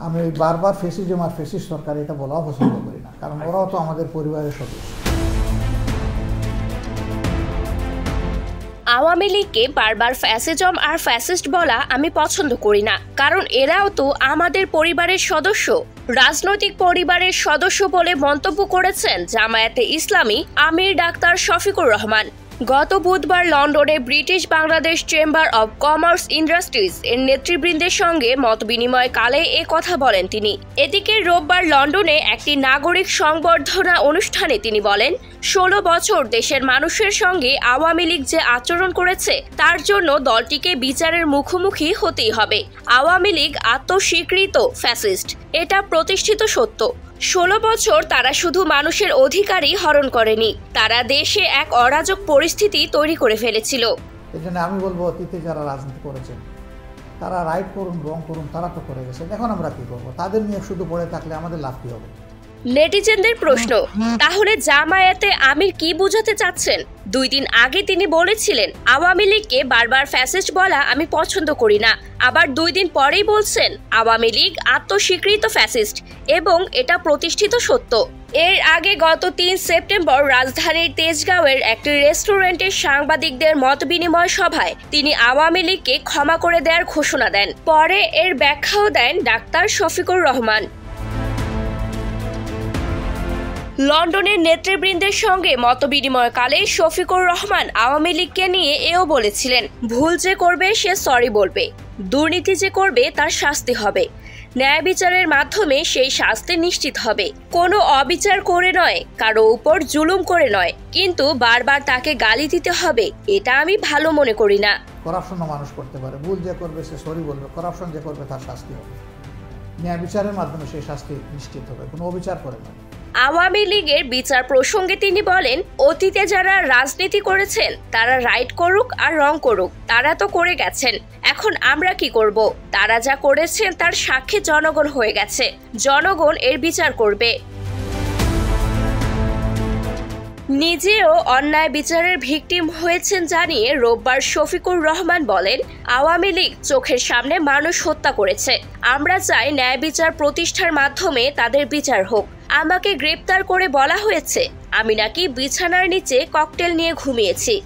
আমি বারবার ফ্যাসিজম আর ফ্যাসিস্ট সরকার এটা বলাও পছন্দ করি না, কারণ ওরাও তো আমাদের পরিবারের সদস্য। আওয়ামী লীগকে বারবার ফ্যাসিজম আর ফ্যাসিস্ট বলা আমি পছন্দ করি না, কারণ এরাও তো আমাদের পরিবারের সদস্য, রাজনৈতিক পরিবারের সদস্য বলে মন্তব্য করেছেন জামায়াতে ইসলামী আমির ডাক্তার শফিকুর রহমান। গত বুধবার লন্ডনে British Bangladesh chamber of commerce industries এর নেতৃবৃন্দের সঙ্গে মতবিনিময় কালে এ কথা বলেন তিনি। এদিকে রোববার লন্ডনে একটি নাগরিক সংবর্ধনা অনুষ্ঠানে তিনি বলেন, 16 বছর দেশের মানুষের সঙ্গে আওয়ামী লীগ যে আচরণ করেছে তার জন্য দলটিকে বিচারের মুখোমুখি হতেই হবে। আওয়ামী লীগ আত্মস্বীকৃত ফ্যাসিস্ট, এটা প্রতিষ্ঠিত সত্য। 16 বছর তারা শুধু মানুষের অধিকারই হরণ করেনি, তারা দেশে এক অরাজক পরিস্থিতি তৈরি করে ফেলেছিল। এজন্য আমি বলবো, অতীতে যারা রাজনীতি করেছেন তারা রাইট করুন রং করুন, তারা তো করে গেছেন, এখন আমরা কি করবো? তাদের নিয়ে শুধু পড়ে থাকলে আমাদের লাভ কি হবে? নেটিজেনদের প্রশ্ন, তাহলে জামায়াতে আমির কি বোঝাতে চাচ্ছেন? 2 দিন আগে তিনি বলেছিলেন আওয়ামী লীগকে বারবার ফ্যাসিস্ট বলা আমি পছন্দ করি না, আবার 2 দিন পরেই বলছেন আওয়ামী লীগ আত্মস্বীকৃত ফ্যাসিস্ট এবং এটা প্রতিষ্ঠিত সত্য। এর আগে গত 3 সেপ্টেম্বর রাজধানীর তেজগাঁওয়ের একটি রেস্টুরেন্টের সাংবাদিকদের মতবিনিময় সভায় তিনি আওয়ামী লীগকে ক্ষমা করে দেওয়ার ঘোষণা দেন। পরে এর ব্যাখ্যাও দেন ডাক্তার শফিকুর রহমান। লন্ডনের নেতৃবৃন্দের সঙ্গে মতবিনিময়কালে শফিকুর রহমান আওয়ামী লীগকে নিয়ে এও বলেছিলেন, ভুল যে করবে সে সরি বলবে, দুর্নীতি যে করবে তার শাস্তি হবে, ন্যায় বিচারের মাধ্যমে সেই শাস্তি নিশ্চিত হবে, কোনো অবিচার করে নয়, কারো উপর জুলুম করে নয়, কিন্তু বারবার তাকে গালি দিতে হবে, এটা আমি ভালো মনে করি না। করাপশনও মানুষ করতে পারে, ভুল যে করবে সে সরি বলবে, করাপশন যে করবে তার শাস্তি হবে, ন্যায় বিচারের মাধ্যমে সেই শাস্তি নিশ্চিত হবে, কোনো অবিচার করে না। আওয়ামী লীগের বিচার প্রসঙ্গে তিনি বলেন, অতীতে যারা রাজনীতি করেছেন তারা রাইট করুক আর রং করুক, তারা তো করে গেছেন, এখন আমরা কি করব? তারা যা করেছেন তার সাক্ষী জনগণ হয়ে গেছে, জনগণ এর বিচার করবে। নিজেও অন্যায় বিচারের ভিকটিম হয়েছেন জানিয়ে রোববার শফিকুর রহমান বলেন, আওয়ামী লীগ চোখের সামনে মানুষ হত্যা করেছে, আমরা চাই ন্যায় বিচার প্রতিষ্ঠার মাধ্যমে তাদের বিচার হোক। আমাকে গ্রেপ্তার করে বলা হয়েছে আমি নাকি বিছানার নিচে ককটেল নিয়ে ঘুমিয়েছি।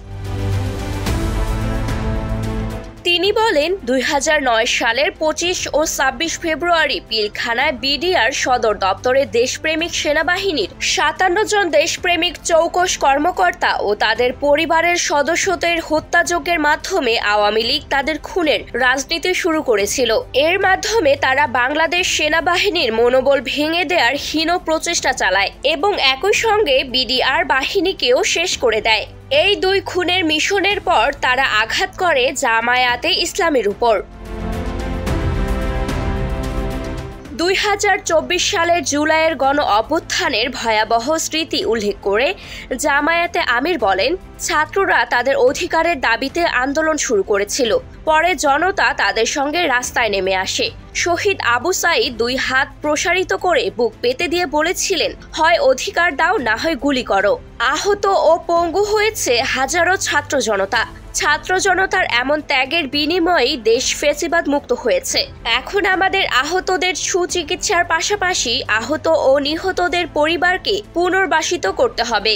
তিনি বলেন, 2009 সালের 25 ও 26 ফেব্রুয়ারি পিলখানায় বিডিআর সদর দপ্তরে দেশপ্রেমিক সেনাবাহিনীর 57 জন দেশপ্রেমিক চৌকস কর্মকর্তা ও তাদের পরিবারের সদস্যদের হত্যাযজ্ঞের মাধ্যমে আওয়ামী লীগ তাদের খুনের রাজনীতি শুরু করেছিল। এর মাধ্যমে তারা বাংলাদেশ সেনাবাহিনীর মনোবল ভেঙে দেওয়ার হীন প্রচেষ্টা চালায় এবং একই সঙ্গে বিডিআর বাহিনীকেও শেষ করে দেয়। এই 2 খুনের মিশনের পর তারা আঘাত করে জামায়াতে ইসলামীর উপর। 2024 সালের জুলাইয়ের গণ অভ্যুত্থানের ভয়াবহ স্মৃতি উল্লেখ করে জামায়াতে আমির বলেন, ছাত্ররা তাদের অধিকারের দাবিতে আন্দোলন শুরু করেছিল, পরে জনতা তাদের সঙ্গে রাস্তায় নেমে আসে। শহীদ আবু সাঈদ 2 হাত প্রসারিত করে বুক পেতে দিয়ে বলেছিলেন, হয় অধিকার দাও না হয় গুলি করো। আহত ও পঙ্গু হয়েছে হাজারো ছাত্র জনতা। ছাত্র জনতার এমন ত্যাগের বিনিময়েই দেশ ফ্যাসিবাদ মুক্ত হয়েছে। এখন আমাদের আহতদের সুচিকিৎসার পাশাপাশি আহত ও নিহতদের পরিবারকে পুনর্বাসিত করতে হবে।